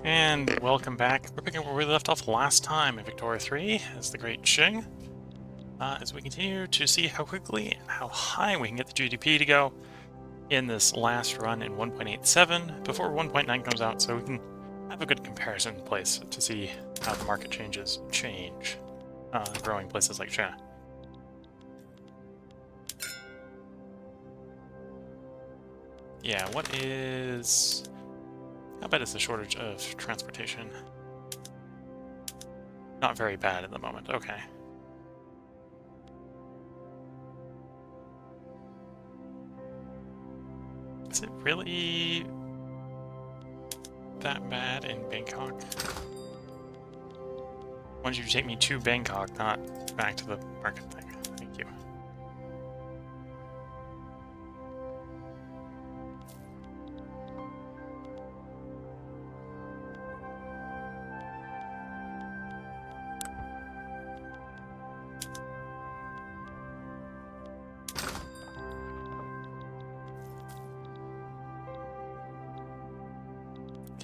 And welcome back. We're picking up where we left off last time in Victoria 3 as the Great Qing. As we continue to see how quickly and how high we can get the GDP to go in this last run in 1.87 before 1.9 comes out, so we can have a good comparison place to see how the market changes growing places like China. Yeah, how bad is the shortage of transportation? Not very bad at the moment, okay. Is it really that bad in Bangkok? Why did you take me to Bangkok, not back to the market thing? Thank you.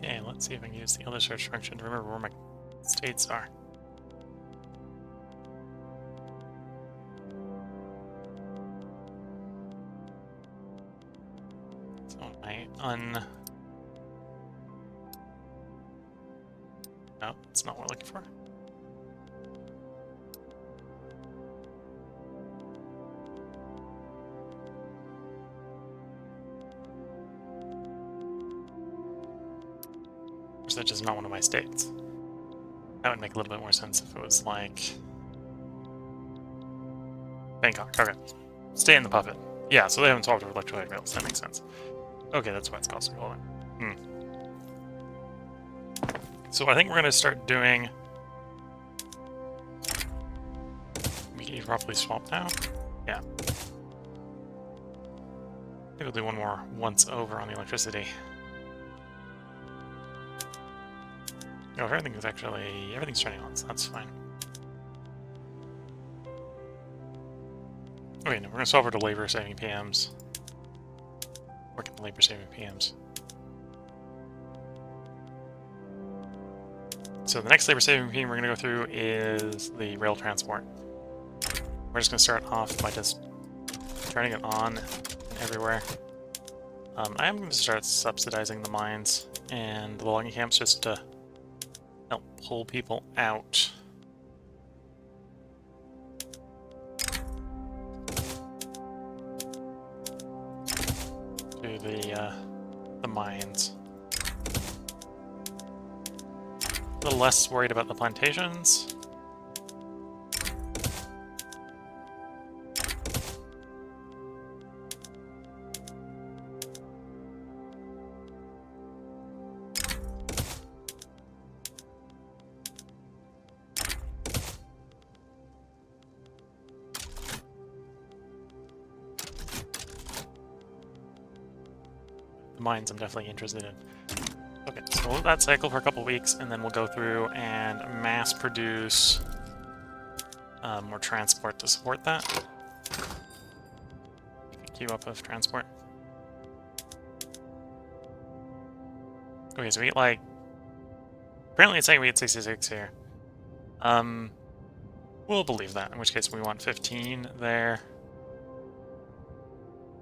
Okay, let's see if I can use the other search function to remember where my states are. So no, that's not what we're looking for. That is not one of my states. That would make a little bit more sense if it was like Bangkok. Okay, stay in the puppet. Yeah, so they haven't solved our electrolyte rails. That makes sense. Okay, that's why it's costing all that. So I think we're going to start doing. We can properly swap now. Yeah. Maybe we'll do one more once over on the electricity. Oh, everything's turning on, so that's fine. Okay, now we're gonna solve for the labor-saving PMs. Working the labor-saving PMs. So the next labor-saving PM we're gonna go through is the rail transport. We're just gonna start off by just turning it on everywhere. I am gonna start subsidizing the mines and the logging camps just to help pull people out. To the mines. A little less worried about the plantations. Mines I'm definitely interested in. Okay, so we'll let that cycle for a couple weeks, and then we'll go through and mass produce more transport to support that. Queue up of transport. Okay, so we get like... Apparently it's saying we get 66 here. We'll believe that, in which case we want 15 there.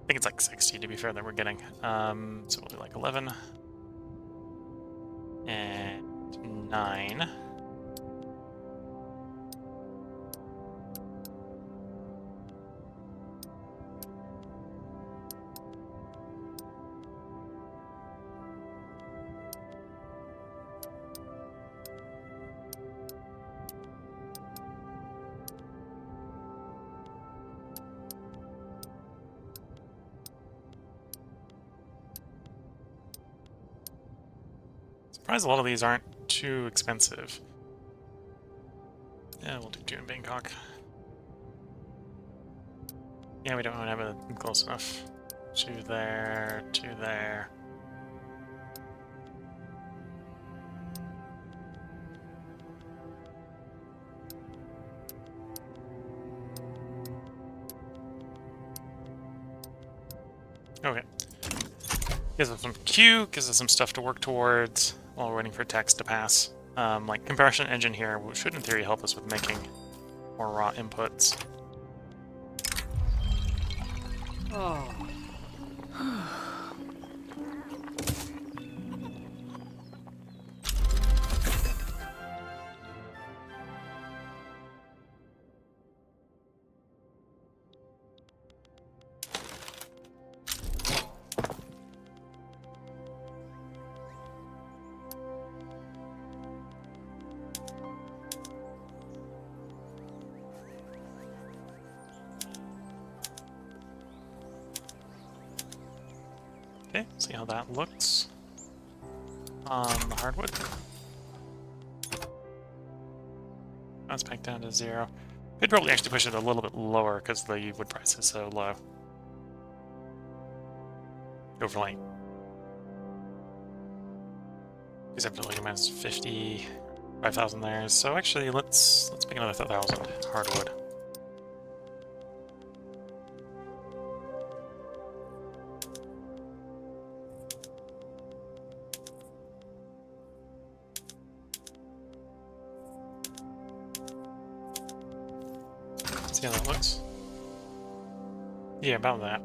I think it's like 60 to be fair that we're getting. So we'll do like 11 and 9. Surprised a lot of these aren't too expensive. Yeah, we'll do 2 in Bangkok. Yeah, we don't have it close enough. 2 there, 2 there. Okay. Gives us some Q, gives us some stuff to work towards. while we're waiting for text to pass. Like compression engine here should in theory help us with making more raw inputs. Oh. Okay, see how that looks on the hardwood. That's back down to 0. Could probably actually push it a little bit lower because the wood price is so low. Go for like 55,000 there. So actually, let's make another 1,000 hardwood. See how that looks? Yeah, about that.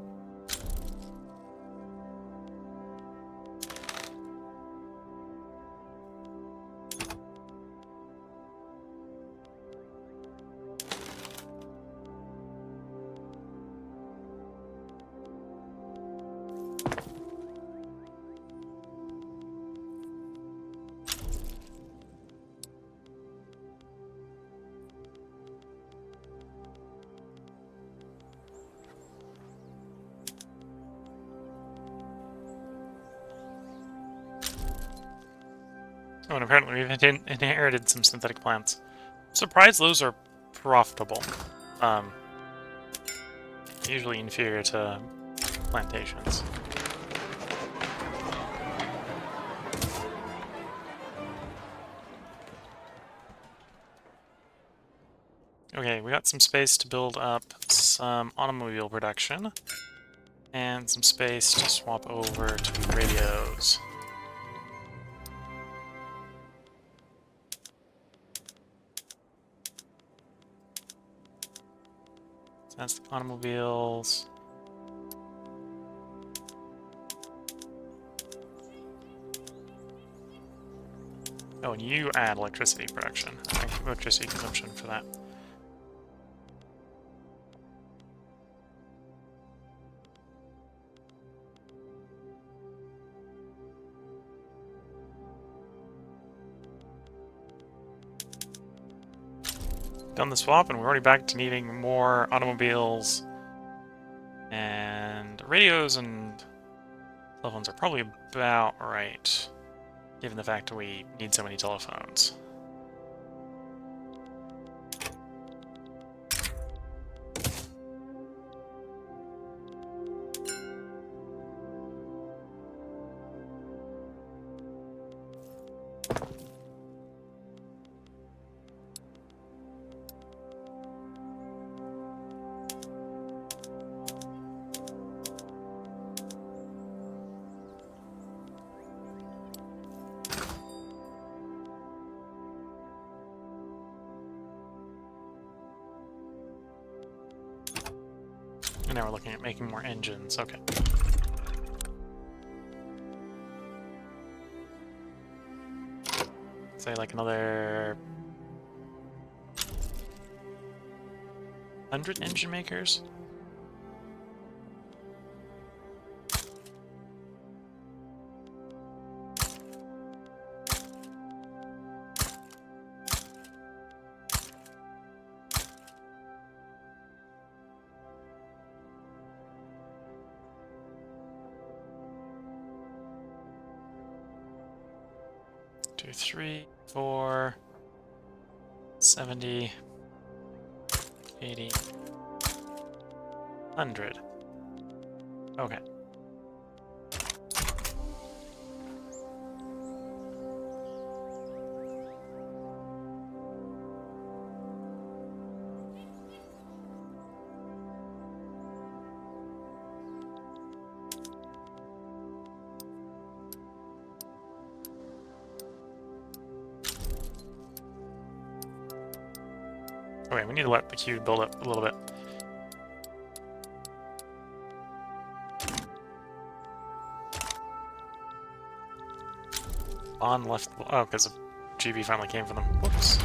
Oh, and apparently we've inherited some synthetic plants. Surprised those are profitable. Usually inferior to plantations. Okay, we got some space to build up some automobile production, and some space to swap over to radios. So that's the automobiles. Oh, and you add electricity production, electricity consumption for that. Done the swap, and we're already back to needing more automobiles, and radios and telephones are probably about right, given the fact that we need so many telephones. And now we're looking at making more engines. Okay. Say like another 100 engine makers? Two, 3, 4, 70, 80, 100. Okay. Okay, we need to let the queue build up a little bit. On left. Oh, because GB finally came for them. Whoops.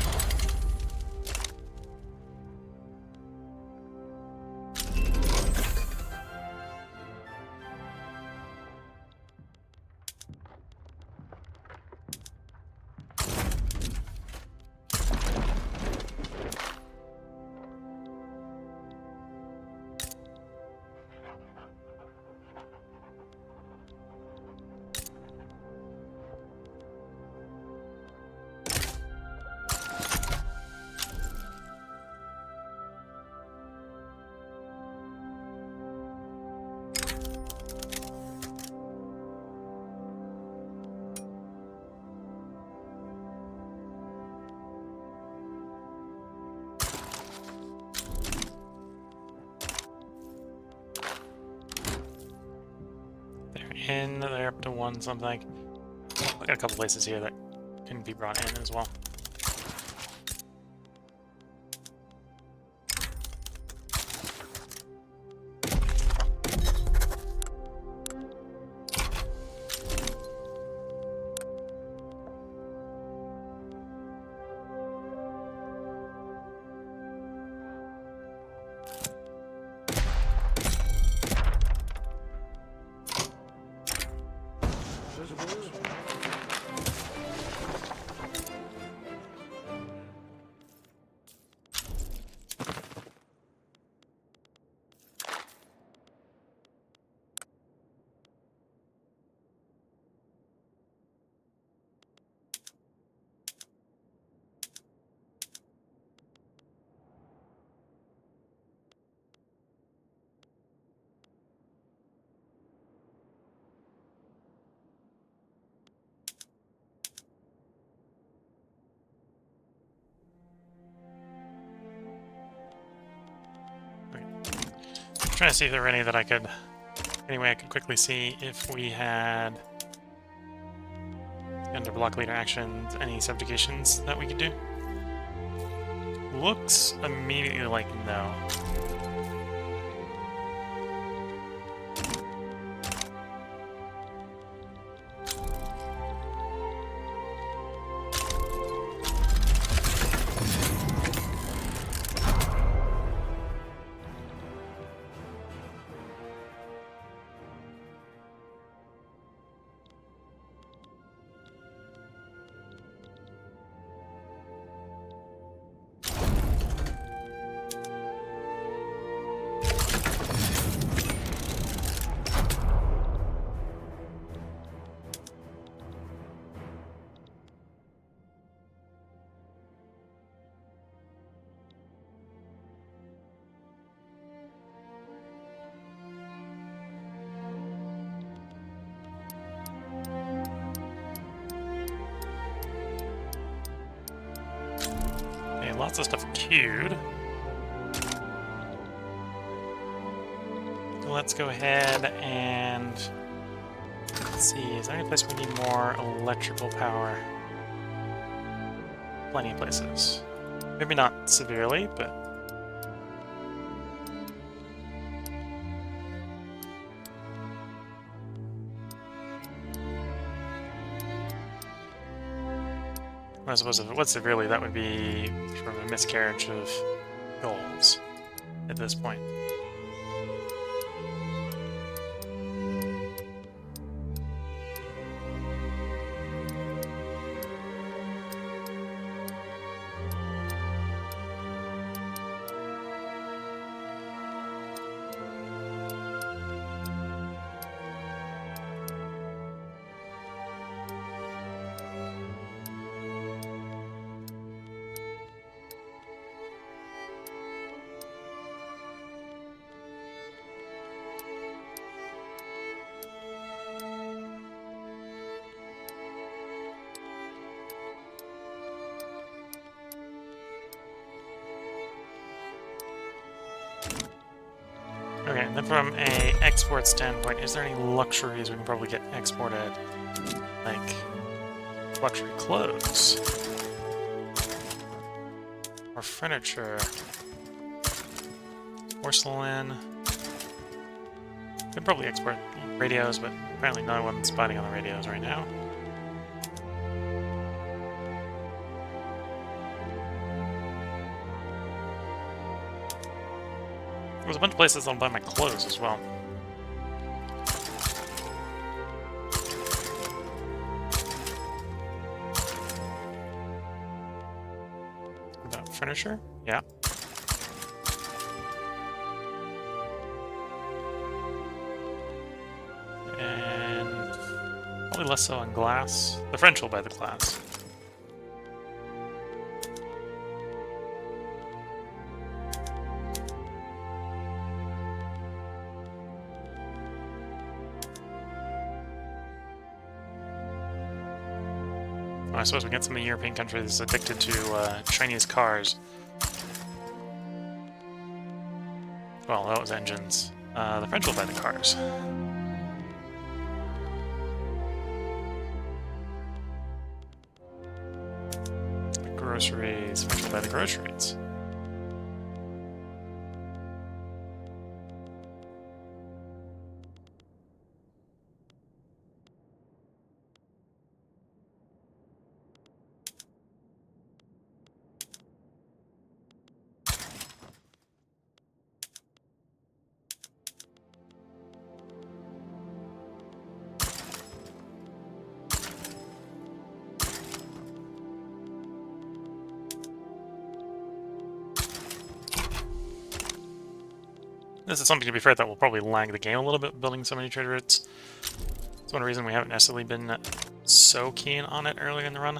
They're up to 1 something. I got a couple places here that can be brought in as well. Trying to see if there were any that I could... Anyway, I could quickly see if we had... Under block leader actions, any subjugations that we could do. Looks immediately like no. Lots of stuff queued. So let's go ahead and let's see, is there any place we need more electrical power? Plenty of places. Maybe not severely, but I suppose if it was severely, that would be sort of a miscarriage of goals at this point. Okay, and then from a export standpoint, is there any luxuries we can probably get exported? Like luxury clothes? More furniture. Porcelain. Could probably export radios, but apparently no one's biting on the radios right now. There's a bunch of places that'll buy my clothes as well. About furniture? Yeah. And probably less so on glass. The French will buy the glass. I suppose we get some of the European countries addicted to Chinese cars. Well, that was engines. The French will buy the cars. The groceries. French will buy the groceries. This is something, to be fair, that will probably lag the game a little bit, building so many trade routes. It's one reason we haven't necessarily been so keen on it early in the run.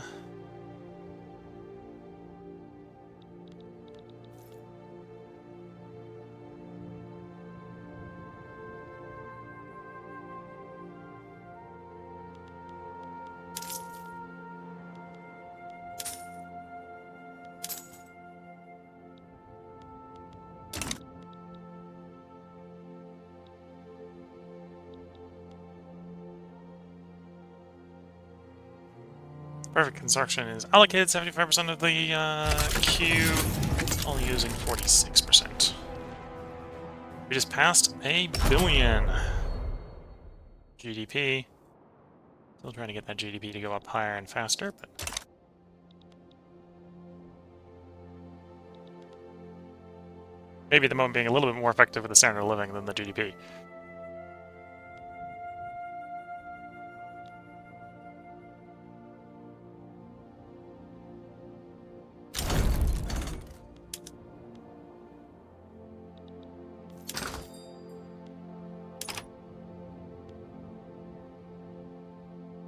Perfect construction is allocated 75% of the queue, only using 46%. We just passed $1 billion GDP. Still trying to get that GDP to go up higher and faster, but maybe at the moment being a little bit more effective with the standard of living than the GDP.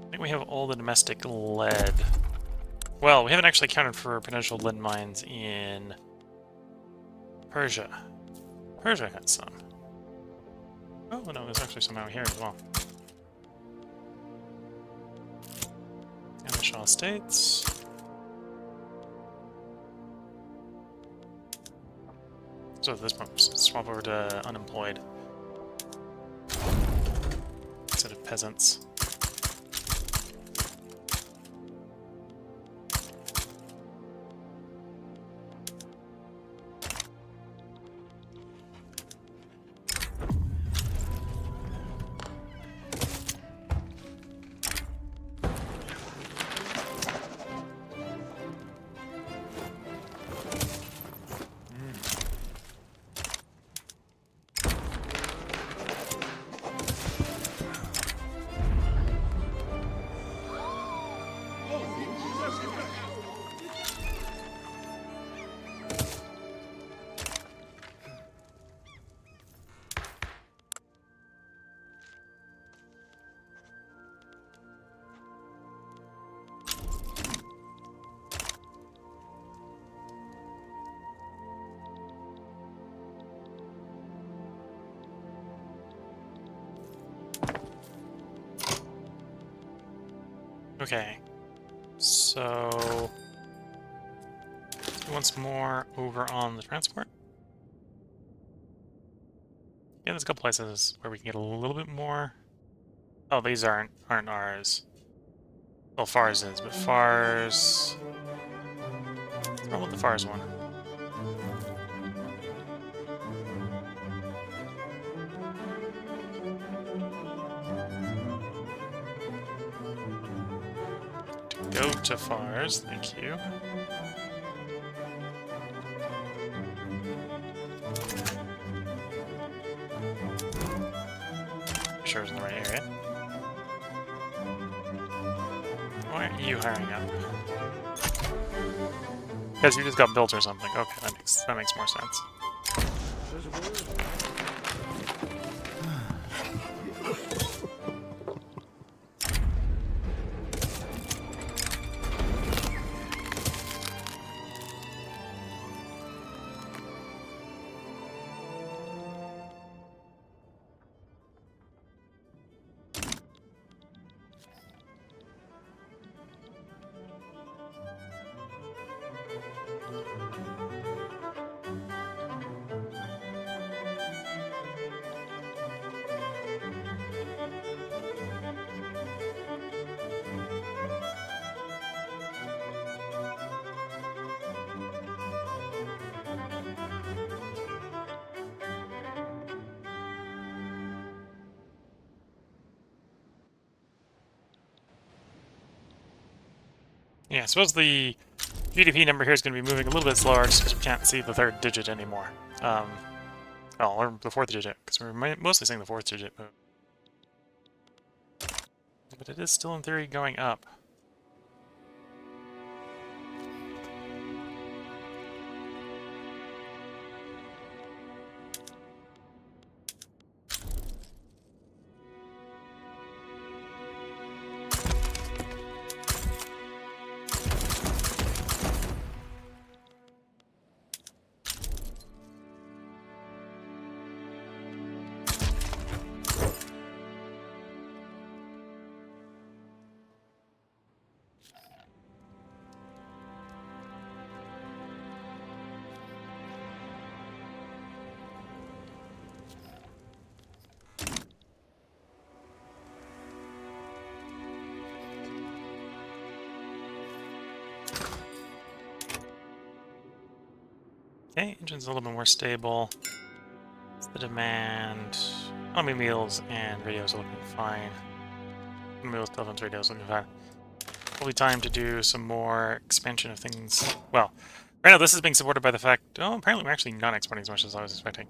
I think we have all the domestic lead. Well, we haven't actually accounted for potential lead mines in Persia. Persia had some. Oh, no, there's actually some out here as well. And the Shaw States. So at this point, swap over to unemployed instead of peasants. Okay, so once more over on the transport. Yeah, there's a couple places where we can get a little bit more. Oh, these aren't ours. Well, Fars is, but Fars. What's wrong with the Fars one? cultivars, thank you. Sure it's in the right area. Why aren't you hiring up? Because you just got built or something. Okay, that makes more sense. Yeah, I suppose the GDP number here is going to be moving a little bit slower just because we can't see the third digit anymore. Well, or the fourth digit, because we're mostly seeing the fourth digit move. But it is still, in theory, going up. Okay, engine's a little bit more stable. It's the demand. Meals and radios are looking fine. Meals, telephones, radios looking fine. Probably time to do some more expansion of things. Well, right now this is being supported by the fact... Oh, apparently we're actually not exporting as much as I was expecting.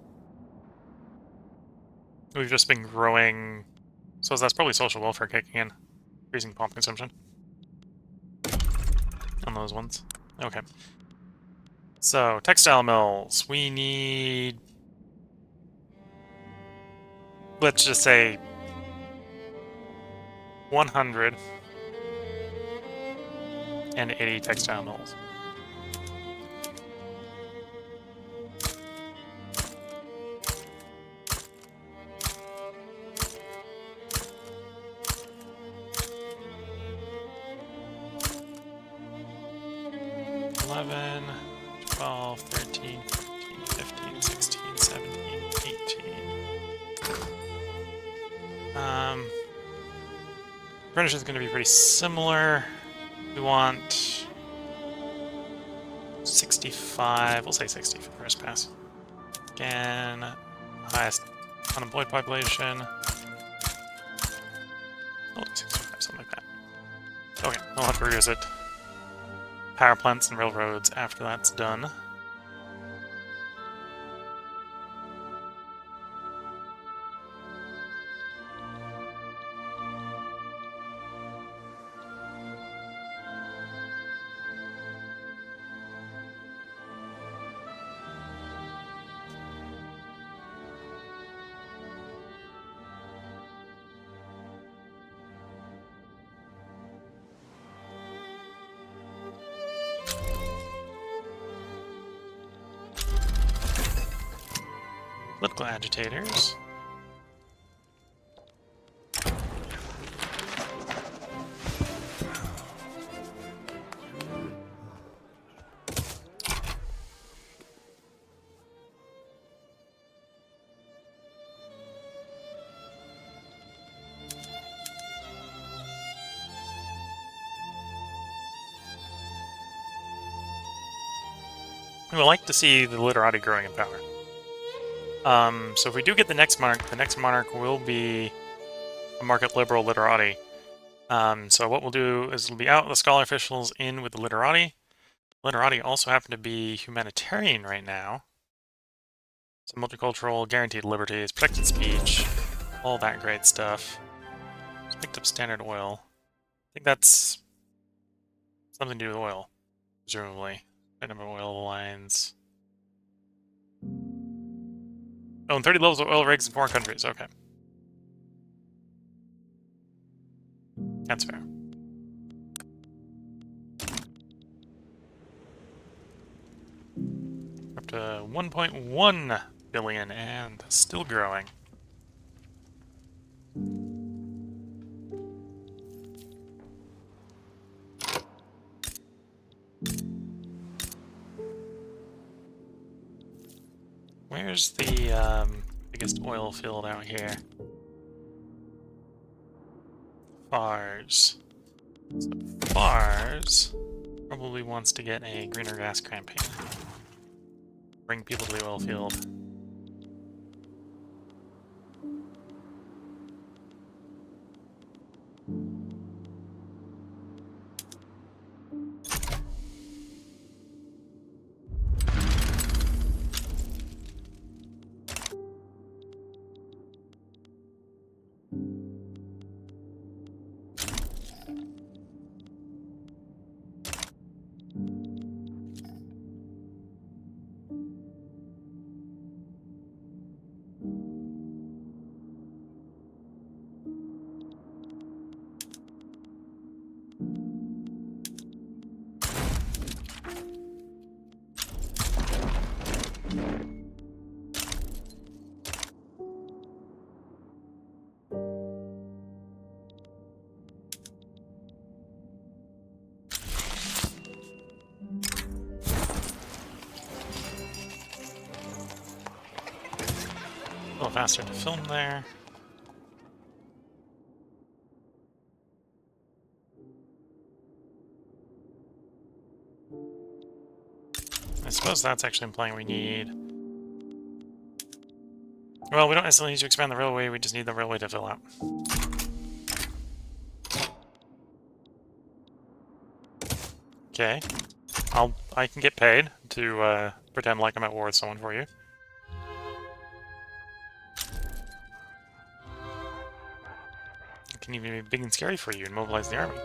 We've just been growing... So that's probably social welfare kicking in. Increasing pump consumption. On those ones. Okay. So, textile mills. We need... Let's just say... 180 textile mills. $11, $12, $13, $14, $15, $16, $17, $18. Furniture is going to be pretty similar. We want 65. We'll say 60 for the first pass. Again, highest unemployed population. Oh, 65, something like that. Okay, I'll have to revisit power plants and railroads after that's done. Political agitators. We would like to see the literati growing in power. So if we do get the next monarch will be a market liberal literati. So what we'll do is it'll be out the scholar officials, in with the literati. Literati also happen to be humanitarian right now. So multicultural, guaranteed liberties, protected speech, all that great stuff. Just picked up standard oil. I think that's something to do with oil, presumably. Number of oil lines. Oh, and 30 levels of oil rigs in foreign countries. Okay. That's fair. Up to 1.1 billion and still growing. Where's the biggest oil field out here? Fars. So Fars probably wants to get a greener gas campaign. Bring people to the oil field. A little faster to film there. I suppose that's actually implying we need... Well, we don't necessarily need to expand the railway, we just need the railway to fill out. Okay. I can get paid to pretend like I'm at war with someone for you. It can even be big and scary for you and mobilize the army.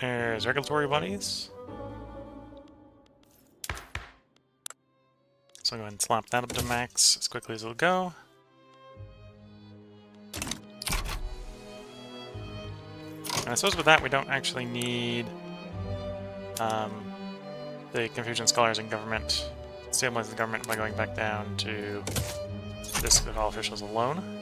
There's regulatory bodies. So I'll go ahead and slap that up to max as quickly as it'll go. And I suppose with that we don't actually need the Confucian scholars and government, stabilize the government by going back down to this with all officials alone.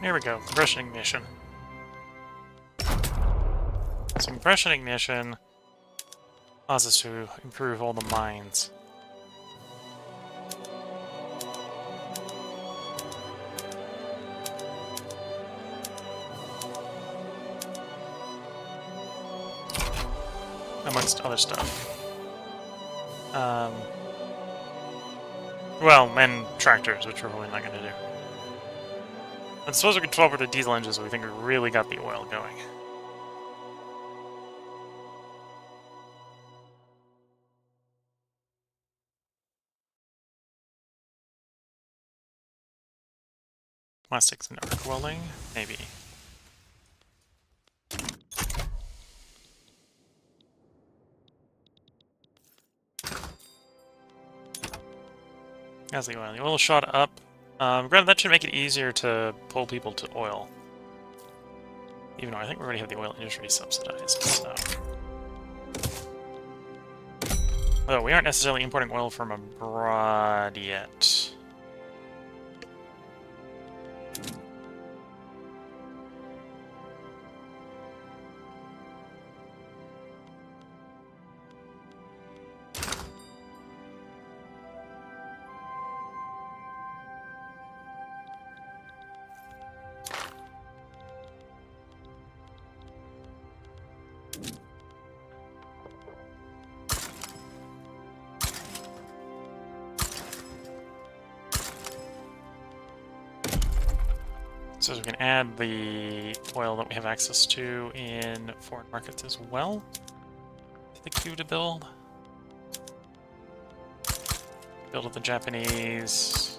Here we go, compression ignition. So compression ignition allows us to improve all the mines. Amongst other stuff. Well, and tractors, which we're probably not going to do. I suppose we could swap over to diesel engines, so we think we really got the oil going. Plastics and arc welding, maybe. That's the oil. The oil shot up. Granted, that should make it easier to pull people to oil. Even though I think we already have the oil industry subsidized, so... Although we aren't necessarily importing oil from abroad yet. So we can add the oil that we have access to in foreign markets as well to the queue to build. Build with the Japanese.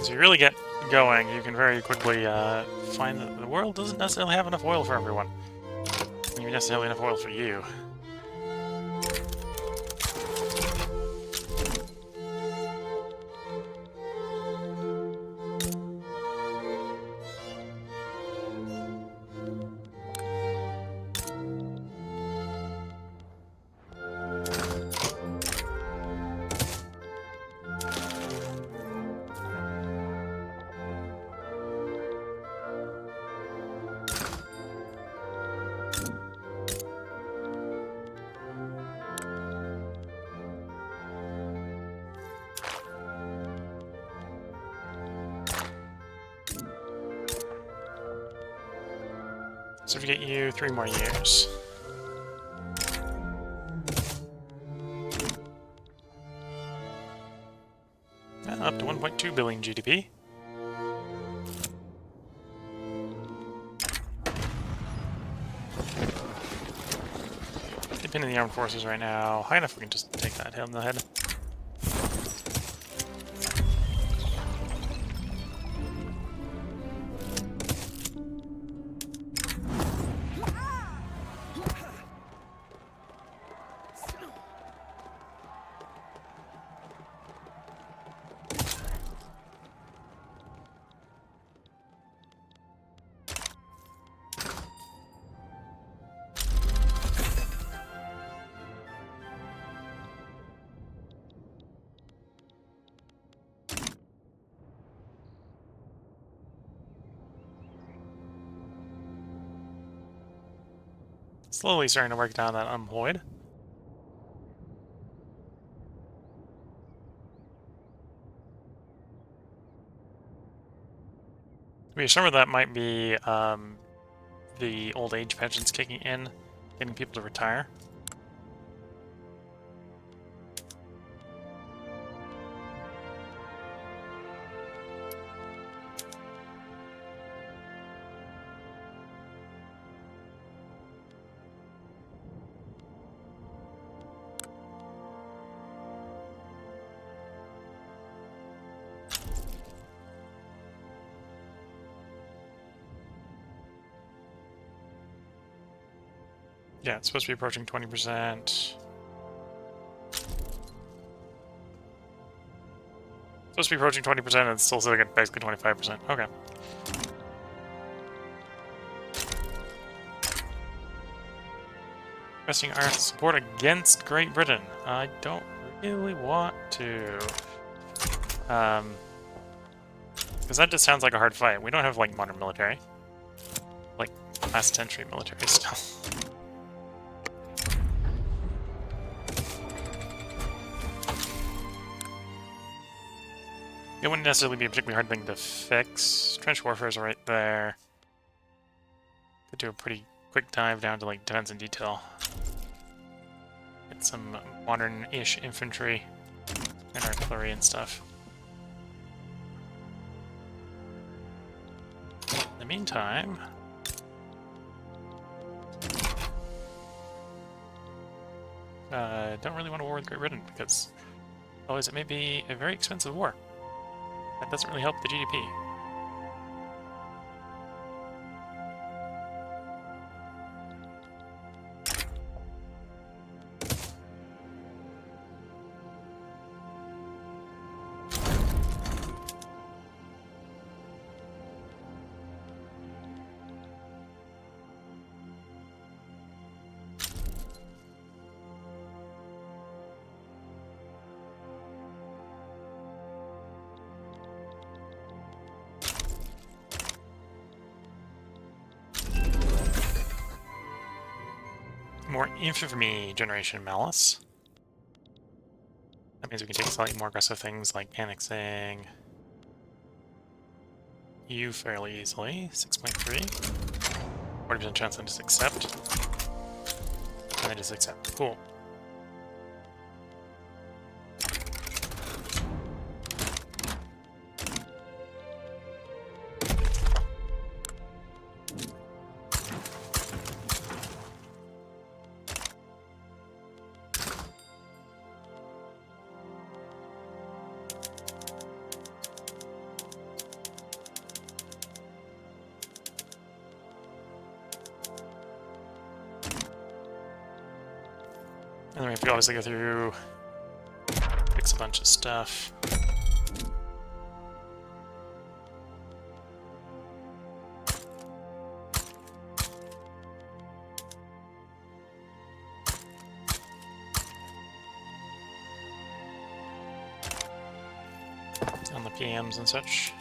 As you really get going, you can very quickly find that the world doesn't necessarily have enough oil for everyone. Not even necessarily enough oil for you. So we get you 3 more years. Up to 1.2 billion GDP. Depending on the armed forces right now, high enough we can just take that hit on the head. Slowly starting to work down that unemployed. Some of that might be the old age pensions kicking in, getting people to retire. Yeah, it's supposed to be approaching 20%. Supposed to be approaching 20% and it's still sitting at basically 25%. Okay. Requesting our support against Great Britain. I don't really want to. Because that just sounds like a hard fight. We don't have, like, modern military. Like, last century military still. It wouldn't necessarily be a particularly hard thing to fix. Trench warfare is right there. Could do a pretty quick dive down to, like, defense and detail. Get some modern-ish infantry and artillery and stuff. In the meantime, don't really want to war with Great Britain because otherwise it may be a very expensive war. That doesn't really help the GDP. More infantry generation malice. That means we can take slightly more aggressive things like annexing you fairly easily. 6.3. 40% chance to just accept. And then just accept. Cool. And then we have to obviously go through, fix a bunch of stuff. On the PMs and such.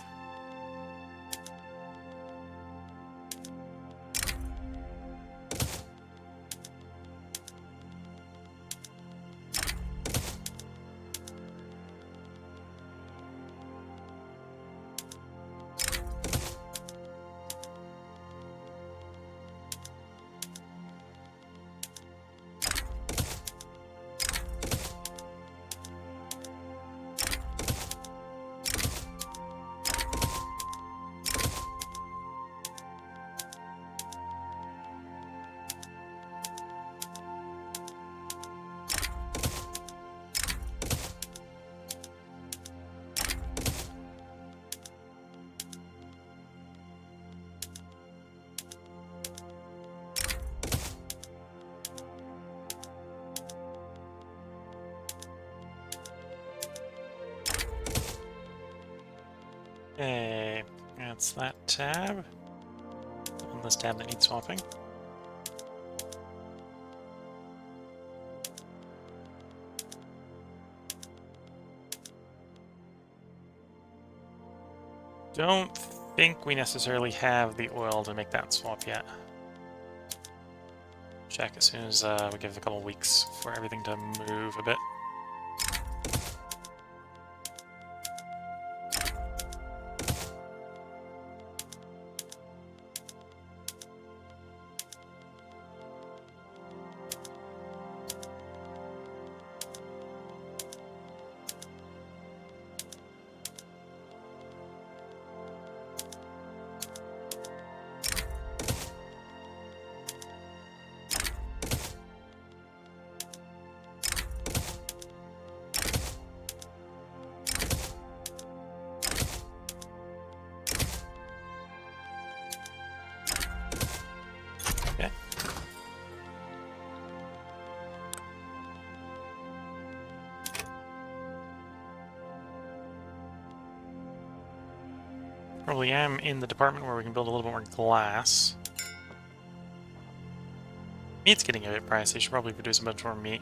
Okay, that's that tab. And this tab that needs swapping. Don't think we necessarily have the oil to make that swap yet. Check as soon as we give it a couple weeks for everything to move a bit. Probably am in the department where we can build a little bit more glass. Meat's getting a bit pricey. Should probably produce a bunch more meat.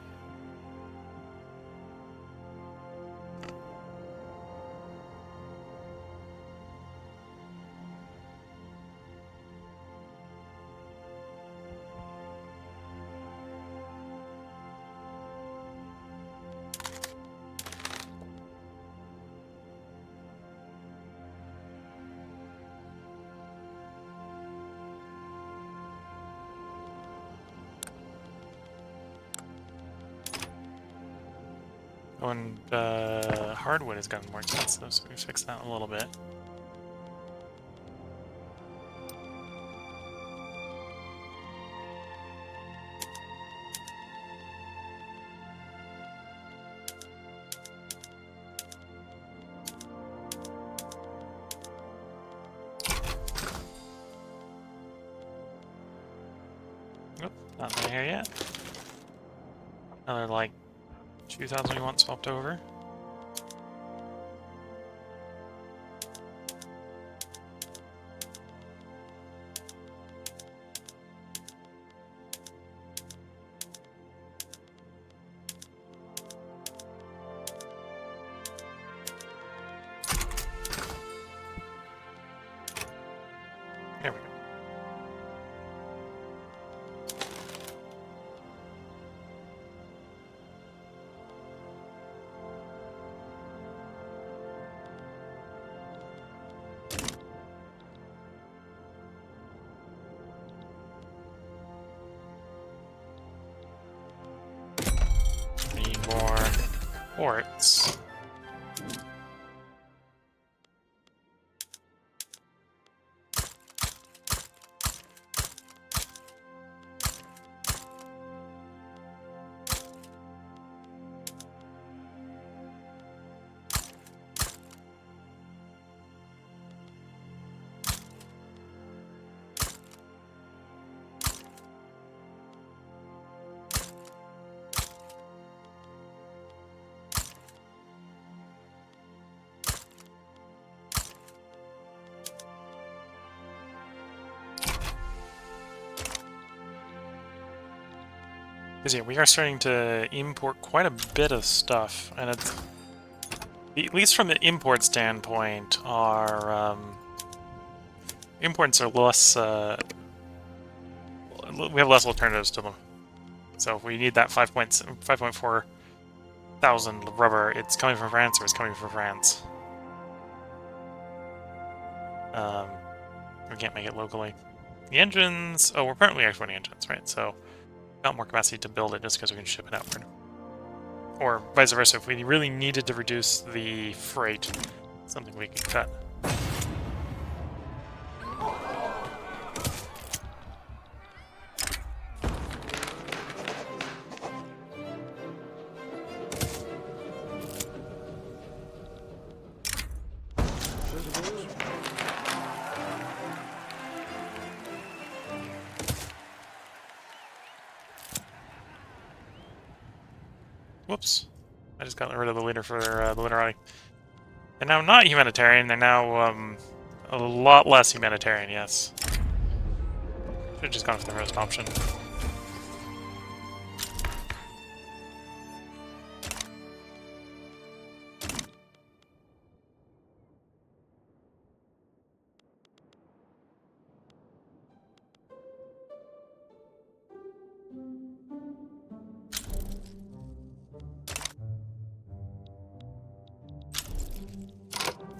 Oh, and hardwood has gotten more expensive, so we fix that a little bit. Nope, not there yet. Another like 2,000 we want swapped over. There we go. Need more ports. Because yeah, we are starting to import quite a bit of stuff, and it's, at least from the import standpoint, our imports are less. We have less alternatives to them. So if we need that 5.4 thousand rubber, it's coming from France or it's coming from France. We can't make it locally. The engines. Oh, we're currently exporting engines, right? So not more capacity to build it just because we can ship it outward. Or vice versa, if we really needed to reduce the freight, something we could cut. Whoops. I just got rid of the leader for the literati. They're now not humanitarian, they're now a lot less humanitarian, yes. Should have just gone for the first option.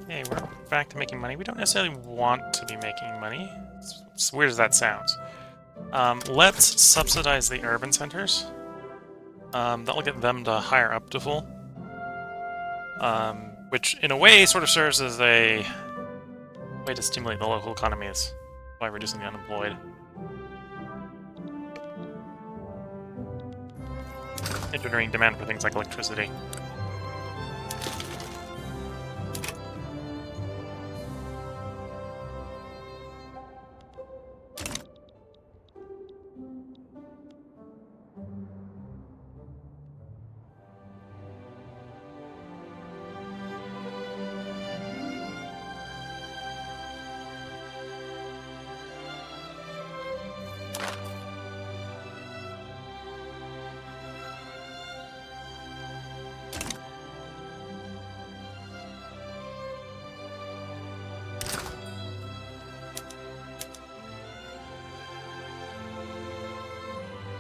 Hey, we're back to making money. We don't necessarily want to be making money. As weird as that sounds. Let's subsidize the urban centers. That'll get them to hire up to full. Which, in a way, sort of serves as a way to stimulate the local economies by reducing the unemployed. And generating demand for things like electricity.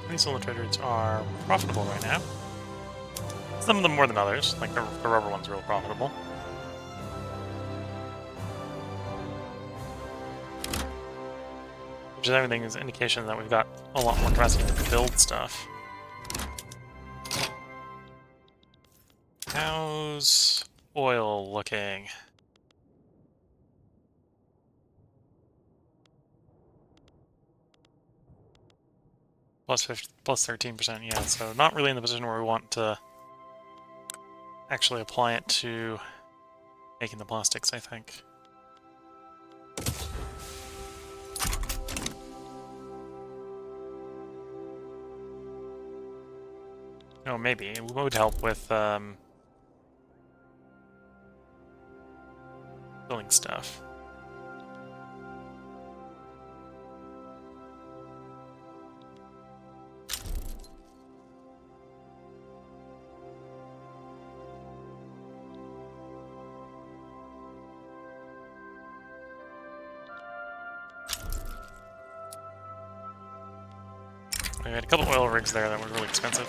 These solar trade routes are profitable right now. Some of them more than others, like the rubber one's real profitable. Which is everything is an indication that we've got a lot more capacity to build stuff. How's oil looking? Plus 13%, yeah, so not really in the position where we want to actually apply it to making the plastics, I think. Oh, maybe. It would help with building stuff. We had a couple oil rigs there that were really expensive.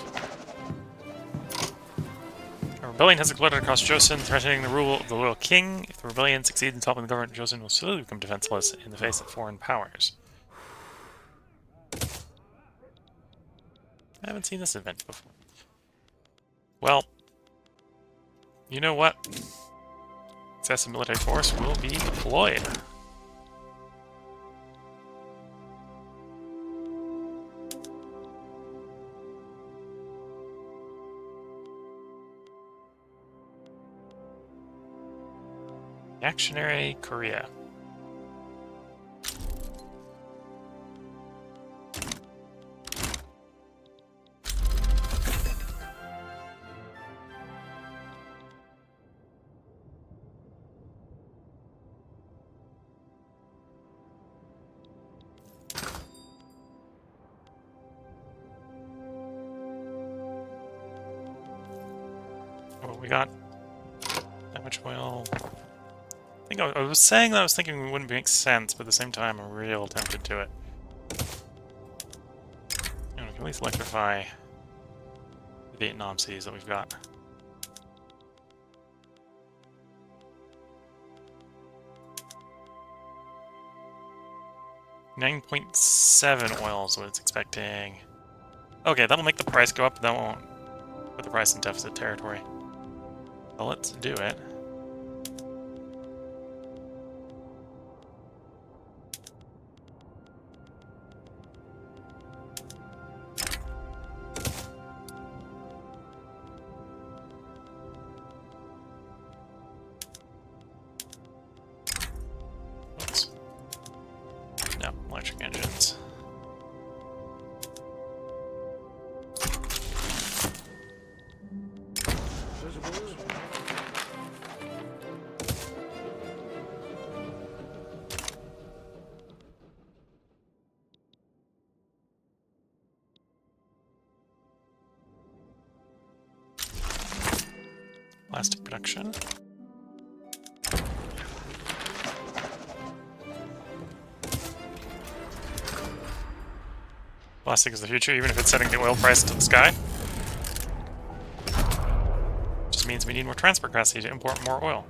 A rebellion has exploded across Joseon, threatening the rule of the loyal king. If the rebellion succeeds in toppling the government, Joseon will slowly become defenseless in the face of foreign powers. I haven't seen this event before. Well, you know what? Excessive military force will be deployed. Reactionary Korea. Oh, we got that much oil. I was saying that I was thinking it wouldn't make sense, but at the same time I'm real tempted to it. You know, we can at least electrify the Vietnam cities that we've got. $9.7 oil is what it's expecting. Okay, that'll make the price go up, but that won't put the price in deficit territory. So let's do it. Oops. No, electric engines. Plastic production. Plastic is the future, even if it's setting the oil price to the sky. Just means we need more transport capacity to import more oil.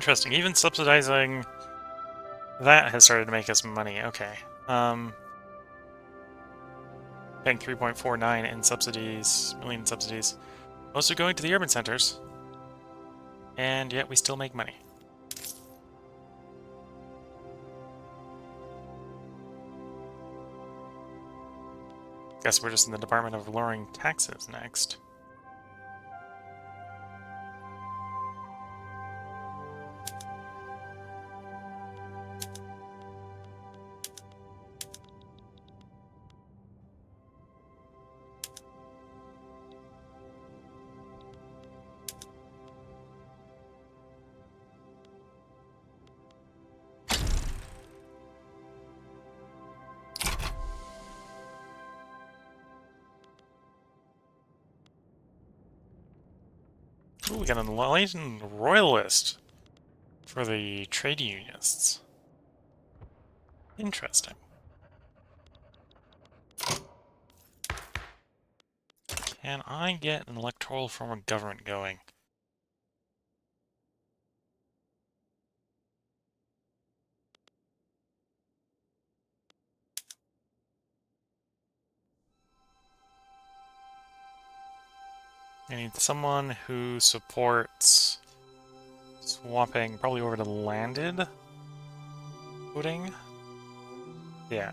Interesting. Even subsidizing that has started to make us money. Okay. Paying 3.49 in subsidies, million in subsidies. Most are going to the urban centers. And yet we still make money. Guess we're just in the department of lowering taxes next. Ooh, we got an enlightened royalist for the trade unionists. Interesting. Can I get an electoral form of government going? I need someone who supports swapping probably over to landed voting. Yeah.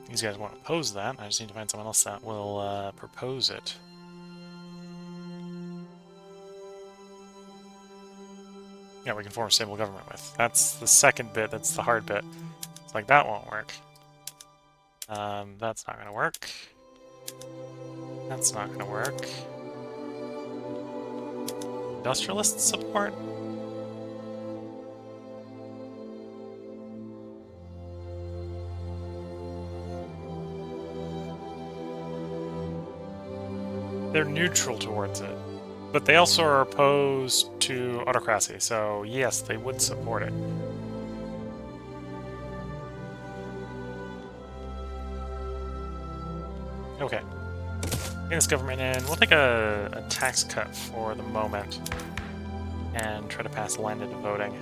These guys won't oppose that. I just need to find someone else that will propose it. Yeah, we can form a stable government with. That's the second bit, that's the hard bit. It's like, that won't work. That's not gonna work. That's not gonna work. Industrialist support? They're neutral towards it. But they also are opposed to autocracy, so yes, they would support it. Okay. Get this government in. We'll take a tax cut for the moment and try to pass landed voting.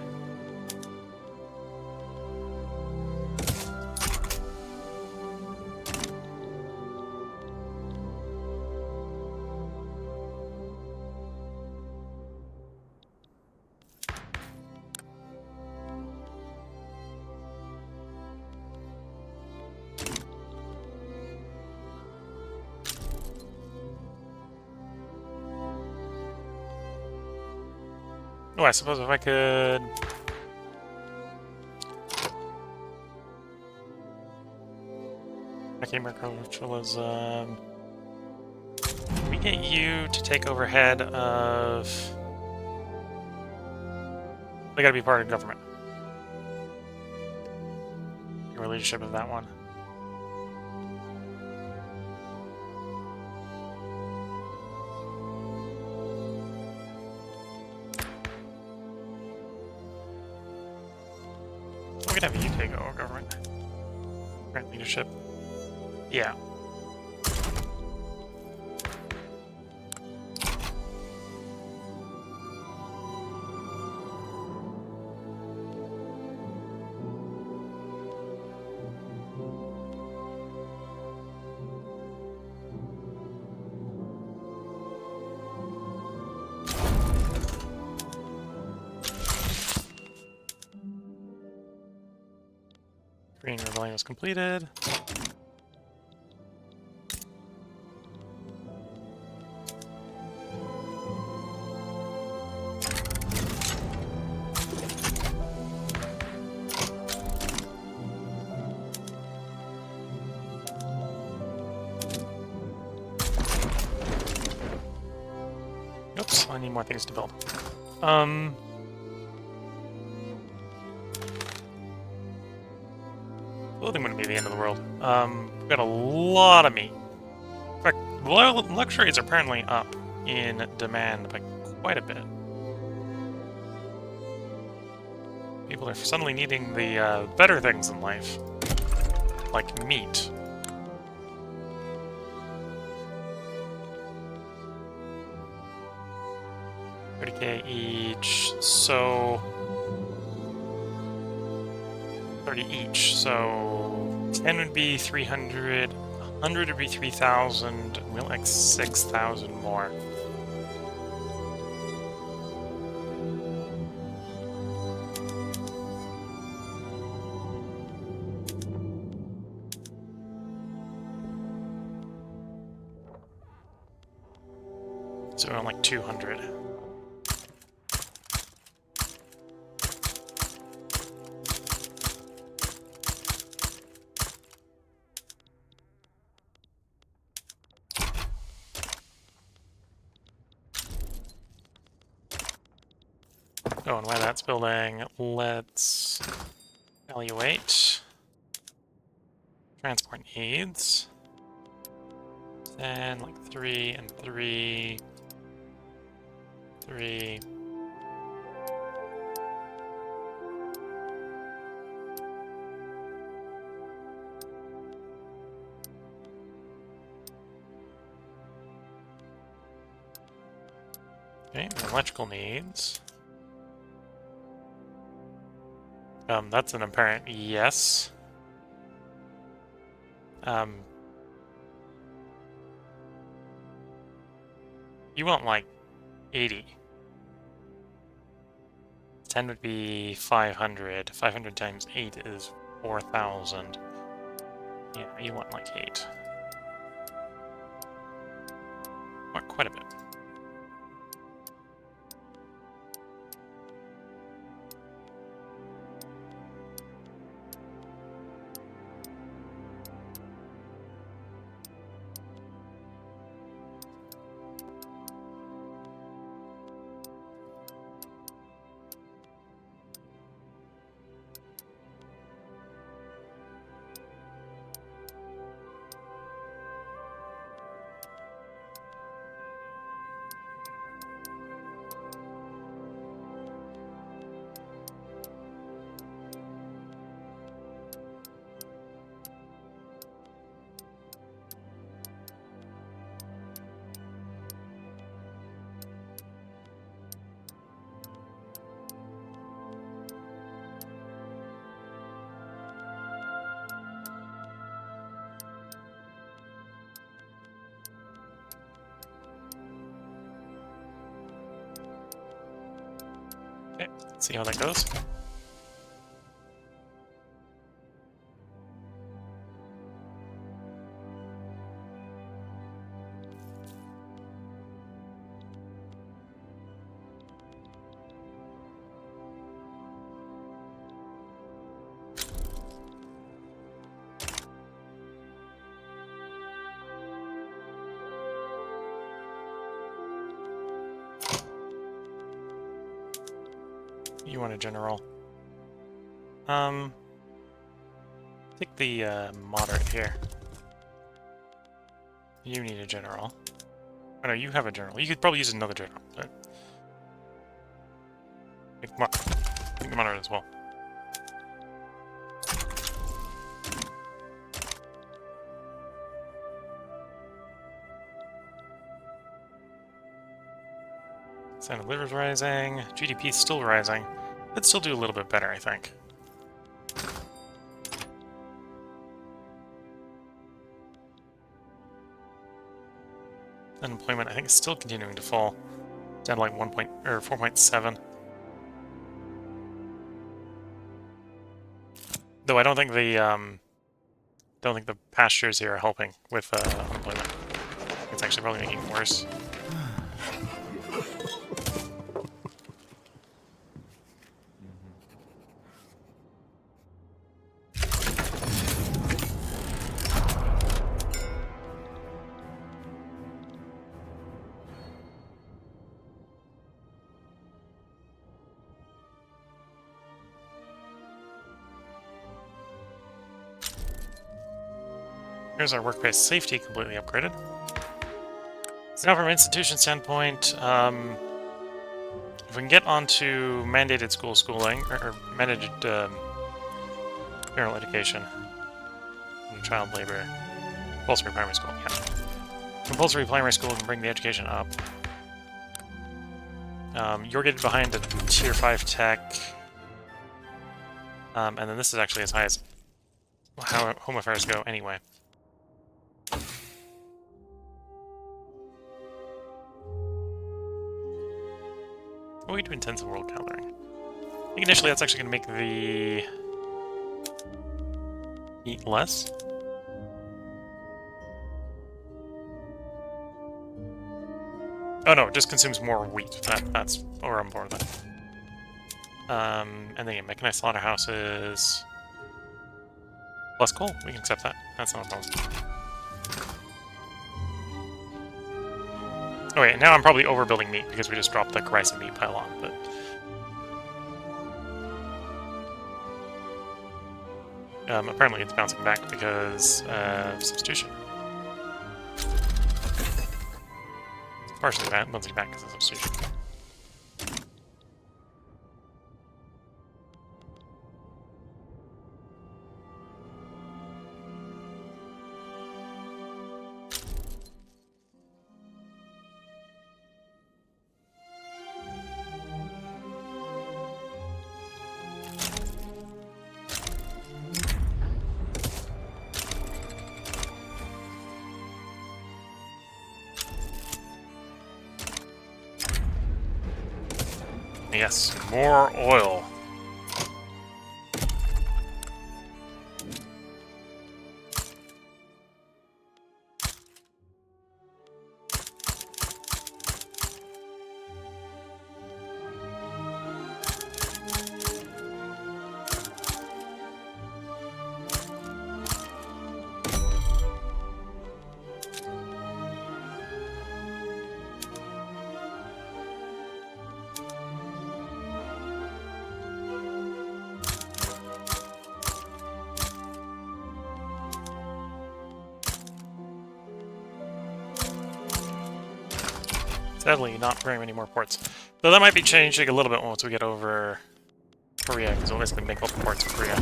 Oh, I suppose if I could... Making agriculturalism... Can we get you to take over head of... They gotta be part of government. Your leadership of that one. We could have you take over government. Grant leadership. Yeah. Green Rebellion was completed. Oops, I need more things to build. Clothing wouldn't be the end of the world. We've got a lot of meat. In fact, luxuries are apparently up in demand by quite a bit. People are suddenly needing the better things in life, like meat. $30k 30k each, so 30 each, so 10 would be 300, 100 would be 3,000, we want like 6,000 more. So we want like 200. Oh, and while that's building, let's evaluate transport needs. And like 3 and 3, 3. Okay, electrical needs. That's an apparent yes. You want like 80. 10 would be 500. 500 times 8 is 4,000. Yeah, you want like 8. Want quite a bit. Okay, let's see how that goes. You want a general. Take the moderate here. You need a general. Oh no, you have a general. You could probably use another general. But take the moderate as well. Standard liver's rising. GDP is still rising. Could still do a little bit better, I think. Unemployment, I think, is still continuing to fall. Down to like 4.7. Though I don't think the pastures here are helping with unemployment. It's actually probably making it worse. Here's our workplace safety completely upgraded. So now from an institution standpoint, if we can get onto mandated schooling, or mandated general education, and child labor, compulsory primary school, yeah. Compulsory primary school can bring the education up. You're getting behind a tier 5 tech. And then this is actually as high as how home affairs go anyway. Oh, we do intensive world gathering. I think initially that's actually going to make the heat less. Oh no, it just consumes more wheat. That's what we're on board with. And then mechanized slaughterhouses. Plus coal, we can accept that. That's not a problem. Oh wait, now I'm probably overbuilding meat because we just dropped the Chrysa meat pylon, but... apparently it's bouncing back because of substitution. Partially bouncing back because of substitution. Yes, more oil. Sadly, not very many more ports. Though that might be changing a little bit once we get over Korea, because we'll basically make all the ports in Korea.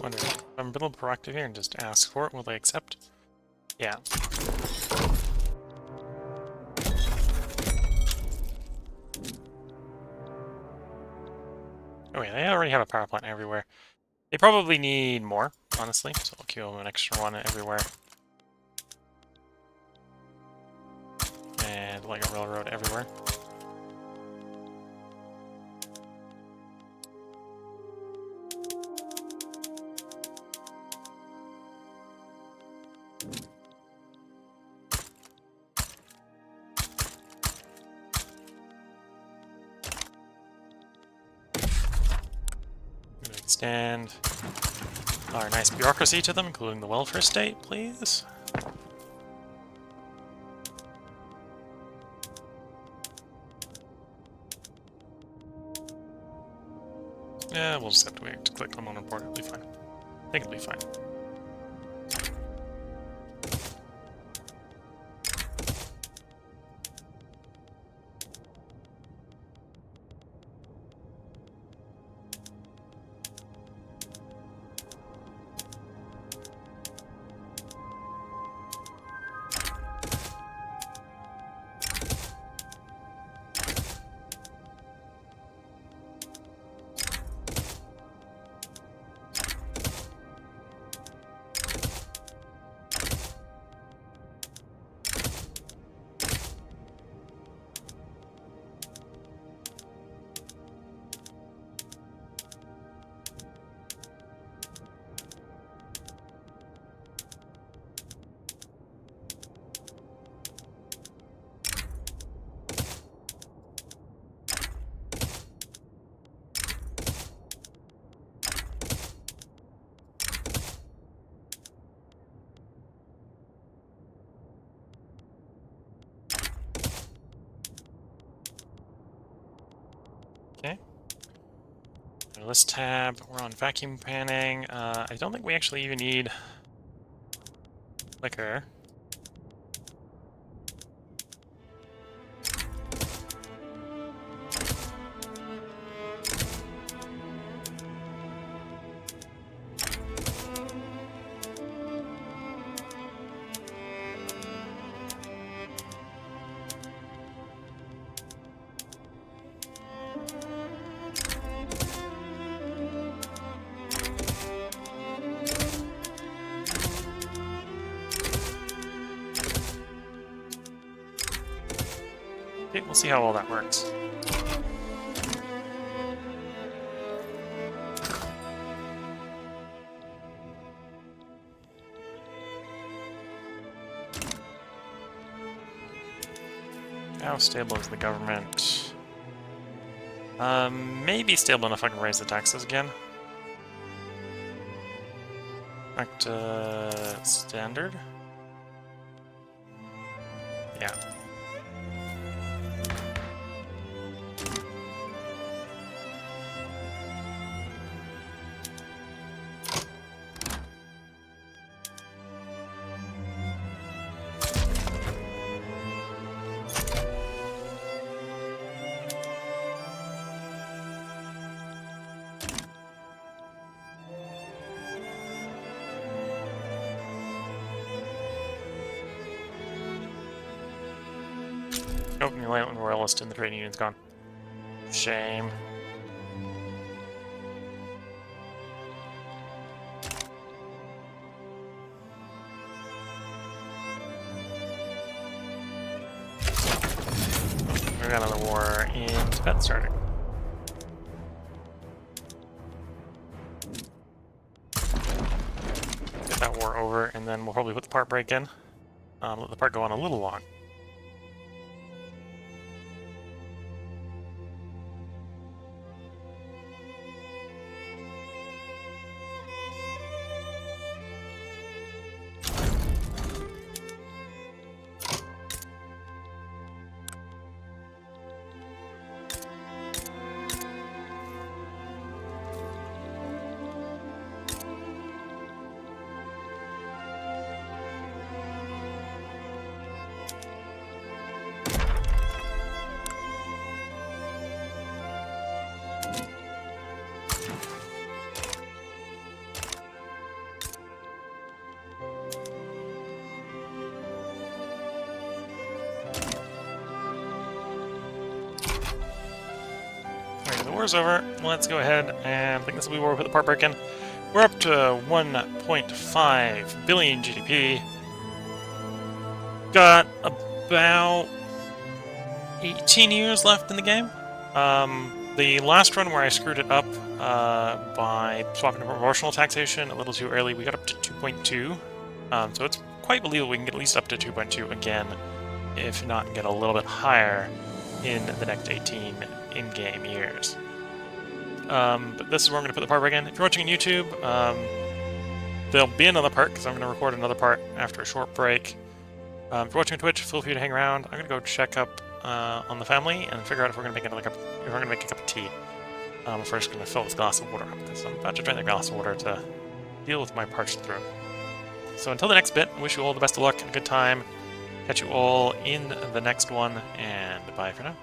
Wonder if I'm a little proactive here and just ask for it. Will they accept? Yeah. Oh yeah, they already have a power plant everywhere. They probably need more, honestly, so I'll queue them an extra one everywhere. And like a railroad everywhere. Extend our nice bureaucracy to them, including the welfare state, please. Yeah, we'll just have to wait to click them on a board. It'll be fine. I think it'll be fine. Okay. List tab, we're on vacuum panning. I don't think we actually even need liquor. Okay, we'll see how all that works. How stable is the government? Maybe stable enough I can raise the taxes again. Back to standard. Yeah. Nope, the Enlightenment Royalist and the trade union's gone. Shame. We got another war in Tibet starting. Get that war over, and then we'll probably put the part break in. Let the part go on a little long. The war's over. Let's go ahead and I think this will be where we put the part break in. We're up to 1.5 billion GDP. Got about 18 years left in the game. The last run where I screwed it up by swapping to proportional taxation a little too early, we got up to 2.2. So it's quite believable we can get at least up to 2.2 again, if not get a little bit higher in the next 18 in-game years. But this is where I'm going to put the part break in. If you're watching on YouTube, there'll be another part, because I'm going to record another part after a short break. If you're watching on Twitch, feel free to hang around. I'm going to go check up on the family and figure out if we're going to make another cup, if we're going to make a cup of tea. We're first going to fill this glass of water up, because I'm about to drain the glass of water to deal with my parched throat. So until the next bit, I wish you all the best of luck and a good time. Catch you all in the next one, and bye for now.